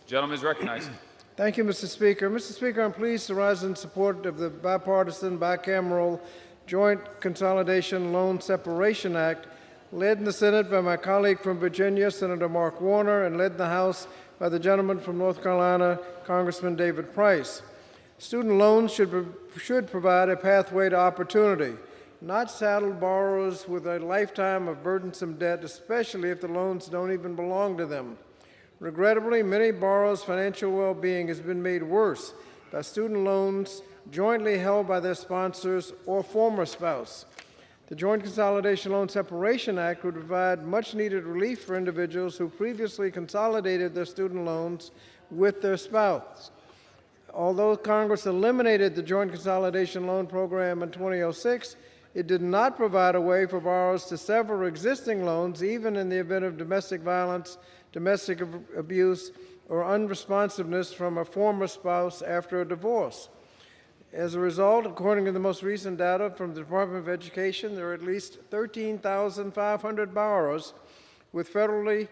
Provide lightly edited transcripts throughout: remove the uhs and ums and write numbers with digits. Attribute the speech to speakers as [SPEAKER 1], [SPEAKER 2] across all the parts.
[SPEAKER 1] Gentleman is recognized.
[SPEAKER 2] Thank you, Mr. Speaker. Mr. Speaker, I'm pleased to rise in support of the bipartisan, bicameral Joint Consolidation Loan Separation Act, led in the Senate by my colleague from Virginia, Senator Mark Warner, and led in the House by the gentleman from North Carolina, Congressman David Price. Student loans should provide a pathway to opportunity, not saddle borrowers with a lifetime of burdensome debt, especially if the loans don't even belong to them. Regrettably, many borrowers' financial well-being has been made worse by student loans jointly held by their sponsors or former spouse. The Joint Consolidation Loan Separation Act would provide much-needed relief for individuals who previously consolidated their student loans with their spouse. Although Congress eliminated the Joint Consolidation Loan Program in 2006, it did not provide a way for borrowers to sever existing loans, even in the event of domestic violence, domestic abuse, or unresponsiveness from a former spouse after a divorce. As a result, according to the most recent data from the Department of Education, there are at least 13,500 borrowers with federally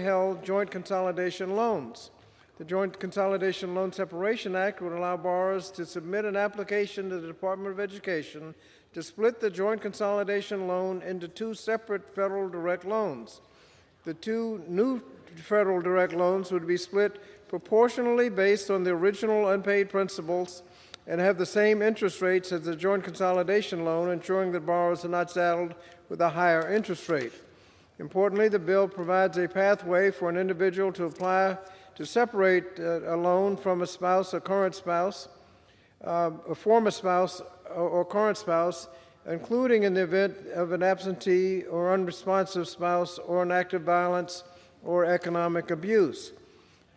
[SPEAKER 2] held joint consolidation loans. The Joint Consolidation Loan Separation Act would allow borrowers to submit an application to the Department of Education to split the joint consolidation loan into two separate federal direct loans. The two new federal direct loans would be split proportionally based on the original unpaid principals and have the same interest rates as the joint consolidation loan, ensuring that borrowers are not saddled with a higher interest rate. Importantly, the bill provides a pathway for an individual to apply to separate a loan from a spouse or current spouse, a former spouse or current spouse, including in the event of an absentee or unresponsive spouse or an act of violence or economic abuse.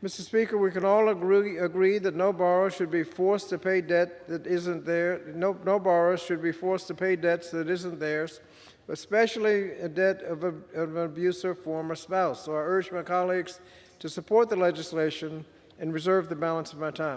[SPEAKER 2] Mr. Speaker, we can all agree that no borrower should be forced to pay debt that isn't there. No borrower should be forced to pay debts that isn't theirs, especially a debt of an abusive former spouse. So I urge my colleagues to support the legislation and reserve the balance of my time.